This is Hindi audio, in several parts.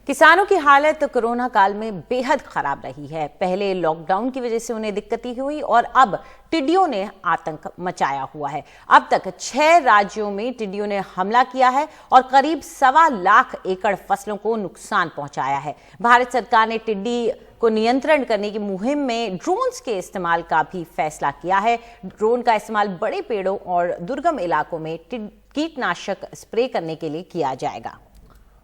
किसानों की हालत कोरोना काल में बेहद खराब रही है। पहले लॉकडाउन की वजह से उन्हें दिक्कतें हुई और अब टिड्डियों ने आतंक मचाया हुआ है। अब तक 6 राज्यों में टिड्डियों ने हमला किया है और करीब 1.25 लाख एकड़ फसलों को नुकसान पहुंचाया है। भारत सरकार ने टिड्डी को नियंत्रण करने की मुहिम में ड्रोन्स के इस्तेमाल का भी फैसला किया है। ड्रोन का इस्तेमाल बड़े पेड़ों और दुर्गम इलाकों में कीटनाशक स्प्रे करने के लिए किया जाएगा।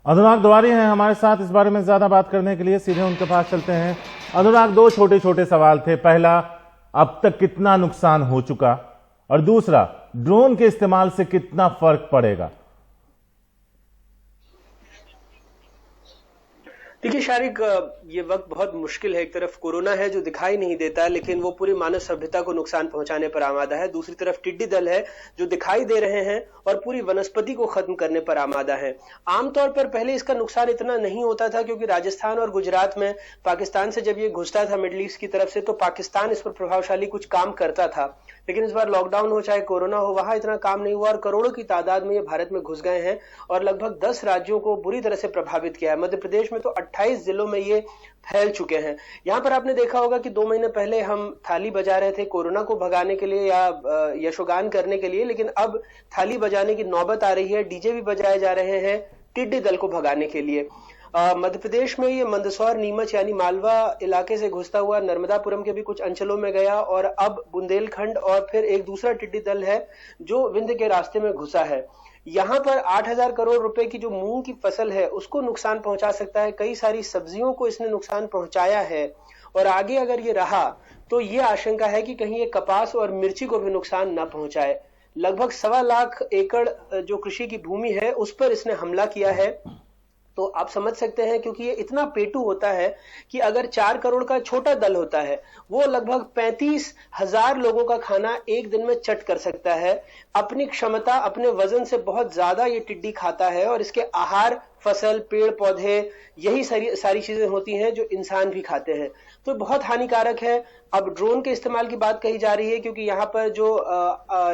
अनुराग द्वारी हैं हमारे साथ इस बारे में ज्यादा बात करने के लिए। सीधे उनके पास चलते हैं। अनुराग, 2 छोटे छोटे सवाल थे। पहला, अब तक कितना नुकसान हो चुका, और दूसरा, ड्रोन के इस्तेमाल से कितना फर्क पड़ेगा? देखिए शारिक, ये वक्त बहुत मुश्किल है। एक तरफ कोरोना है जो दिखाई नहीं देता, लेकिन वो पूरी मानव सभ्यता को नुकसान पहुंचाने पर आमादा है। दूसरी तरफ टिड्डी दल है जो दिखाई दे रहे हैं और पूरी वनस्पति को खत्म करने पर आमादा है। आमतौर पर पहले इसका नुकसान इतना नहीं होता था, क्योंकि राजस्थान और गुजरात में पाकिस्तान से जब ये घुसता था मिडिल ईस्ट की तरफ से, तो पाकिस्तान इस पर प्रभावशाली कुछ काम करता था। लेकिन इस बार लॉकडाउन हो चाहे कोरोना हो, वहां इतना काम नहीं हुआ और करोड़ों की तादाद में ये भारत में घुस गए हैं और लगभग 10 राज्यों को बुरी तरह से प्रभावित किया है। मध्य प्रदेश में तो 28 जिलों में ये फैल चुके हैं। यहाँ पर आपने देखा होगा कि 2 महीने पहले हम थाली बजा रहे थे कोरोना को भगाने के लिए या यशोगान करने के लिए, लेकिन अब थाली बजाने की नौबत आ रही है। डीजे भी बजाए जा रहे हैं टिड्डी दल को भगाने के लिए। मध्य प्रदेश में ये मंदसौर, नीमच यानी मालवा इलाके से घुसता हुआ नर्मदापुरम के भी कुछ अंचलों में गया और अब बुंदेलखंड और फिर एक दूसरा टिड्डी दल है जो विंध्य के रास्ते में घुसा है। यहाँ पर 8,000 करोड़ रुपए की जो मूंग की फसल है उसको नुकसान पहुंचा सकता है। कई सारी सब्जियों को इसने नुकसान पहुंचाया है और आगे अगर ये रहा तो ये आशंका है कि कहीं ये कपास और मिर्ची को भी नुकसान न पहुंचाए। लगभग 1.25 लाख एकड़ जो कृषि की भूमि है उस पर इसने हमला किया है। तो आप समझ सकते हैं, क्योंकि ये इतना पेटू होता है कि अगर 4 करोड़ का छोटा दल होता है वो लगभग 35,000 लोगों का खाना एक दिन में चट कर सकता है। अपनी क्षमता, अपने वजन से बहुत ज्यादा ये टिड्डी खाता है और इसके आहार फसल, पेड़ पौधे, यही सारी चीजें होती हैं जो इंसान भी खाते हैं। तो बहुत हानिकारक है। अब ड्रोन के इस्तेमाल की बात कही जा रही है, क्योंकि यहाँ पर जो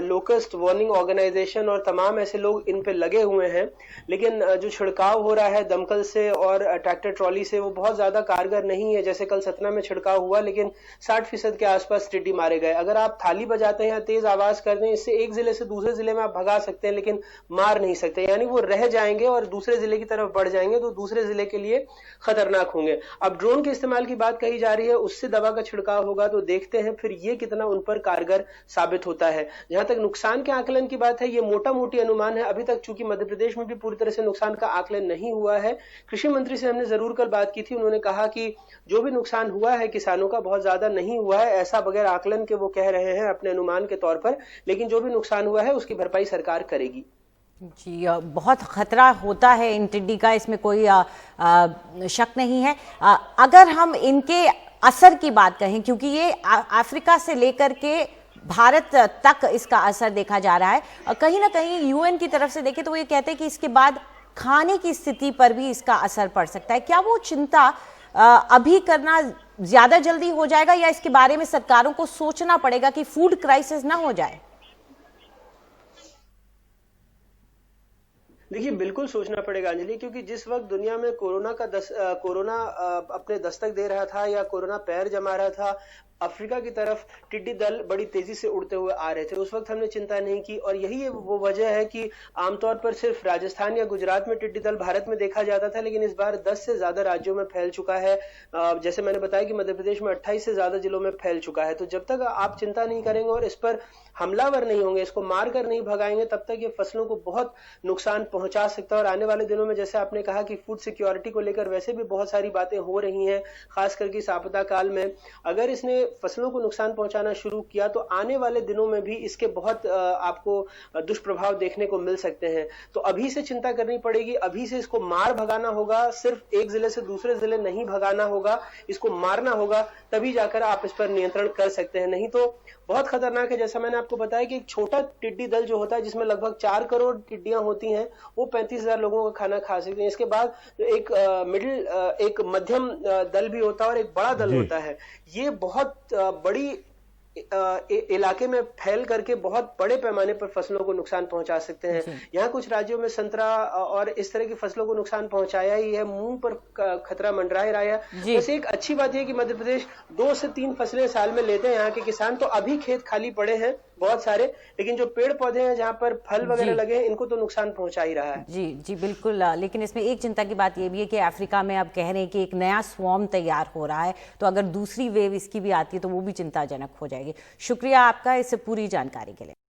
लोकस्ट वार्निंग ऑर्गेनाइजेशन और तमाम ऐसे लोग इन पे लगे हुए हैं, लेकिन जो छिड़काव हो रहा है दमकल से और ट्रैक्टर ट्रॉली से वो बहुत ज्यादा कारगर नहीं है। जैसे कल सतना में छिड़काव हुआ, लेकिन 60% के आसपास टिड्डी मारे गए। अगर आप थाली बजाते हैं, तेज आवाज करते हैं, इससे एक जिले से दूसरे जिले में आप भगा सकते हैं, लेकिन मार नहीं सकते। यानी वो रह जाएंगे और दूसरे जिले की तरफ बढ़ जाएंगे, तो दूसरे जिले के लिए खतरनाक होंगे। अब ड्रोन के इस्तेमाल की बात कही जा रही है, उससे दवा का छिड़काव होगा, तो देखते हैं फिर ये कितना उन पर कारगर साबित होता है। जहां तक नुकसान के आकलन की बात है, ये मोटा मोटी अनुमान है। अभी तक चूंकि मध्य प्रदेश में भी पूरी तरह से नुकसान का आकलन नहीं हुआ है। कृषि मंत्री से हमने जरूर कल बात की थी, उन्होंने कहा कि जो भी नुकसान हुआ है किसानों का बहुत ज्यादा नहीं हुआ है, ऐसा बगैर आकलन के वो कह रहे हैं अपने अनुमान के तौर पर, लेकिन जो भी नुकसान हुआ है उसकी भरपाई सरकार करेगी। जी, बहुत खतरा होता है इन टिड्डी का, इसमें कोई शक नहीं है। अगर हम इनके असर की बात कहें, क्योंकि ये अफ्रीका से लेकर के भारत तक इसका असर देखा जा रहा है, कहीं ना कहीं यूएन की तरफ से देखें तो वो ये कहते हैं कि इसके बाद खाने की स्थिति पर भी इसका असर पड़ सकता है। क्या वो चिंता अभी करना ज्यादा जल्दी हो जाएगा, या इसके बारे में सरकारों को सोचना पड़ेगा कि फूड क्राइसिस ना हो जाए? देखिए, बिल्कुल सोचना पड़ेगा अंजलि, क्योंकि जिस वक्त दुनिया में कोरोना अपने दस्तक दे रहा था या कोरोना पैर जमा रहा था, अफ्रीका की तरफ टिड्डी दल बड़ी तेजी से उड़ते हुए आ रहे थे। उस वक्त हमने चिंता नहीं की और यही वो वजह है कि आमतौर पर सिर्फ राजस्थान या गुजरात में टिड्डी दल भारत में देखा जाता था, लेकिन इस बार 10 से ज्यादा राज्यों में फैल चुका है। जैसे मैंने बताया कि मध्य प्रदेश में 28 से ज्यादा जिलों में फैल चुका है। तो जब तक आप चिंता नहीं करेंगे और इस पर हमलावर नहीं होंगे, इसको मार कर नहीं भगाएंगे, तब तक ये फसलों को बहुत नुकसान पहुंचा सकता है। और आने वाले दिनों में जैसे आपने कहा कि फूड सिक्योरिटी को लेकर वैसे भी बहुत सारी बातें हो रही हैं, खास करके इस आपदा काल में। अगर इसने फसलों को नुकसान पहुंचाना शुरू किया तो आने वाले दिनों में भी इसके बहुत आपको दुष्प्रभाव देखने को मिल सकते हैं। तो अभी से चिंता करनी पड़ेगी, अभी से इसको मार भगाना होगा। सिर्फ एक जिले से दूसरे जिले नहीं भगाना होगा, इसको मारना होगा, तभी जाकर आप इस पर नियंत्रण कर सकते हैं। नहीं तो बहुत खतरनाक है। जैसा मैंने आपको बताया कि एक छोटा टिड्डी दल जो होता है, जिसमें लगभग 4 करोड़ टिड्डियां होती हैं, वो 35,000 लोगों का खाना खा सकते हैं। इसके बाद एक मध्यम दल भी होता है और एक बड़ा दल होता है। ये बहुत बड़ी इलाके में फैल करके बहुत बड़े पैमाने पर फसलों को नुकसान पहुंचा सकते हैं। यहाँ कुछ राज्यों में संतरा और इस तरह की फसलों को नुकसान पहुंचाया ही है, मूंग पर खतरा मंडरा रहा है। वैसे एक अच्छी बात यह कि मध्य प्रदेश 2 से 3 फसलें साल में लेते हैं यहाँ के किसान, तो अभी खेत खाली पड़े हैं बहुत सारे, लेकिन जो पेड़ पौधे हैं जहाँ पर फल वगैरह लगे हैं इनको तो नुकसान पहुंचा ही रहा है। जी जी बिल्कुल, लेकिन इसमें एक चिंता की बात ये भी है कि अफ्रीका में अब कह रहे हैं कि एक नया स्वॉर्म तैयार हो रहा है, तो अगर दूसरी वेव इसकी भी आती है तो वो भी चिंताजनक हो जाएगी। शुक्रिया आपका इस पूरी जानकारी के लिए।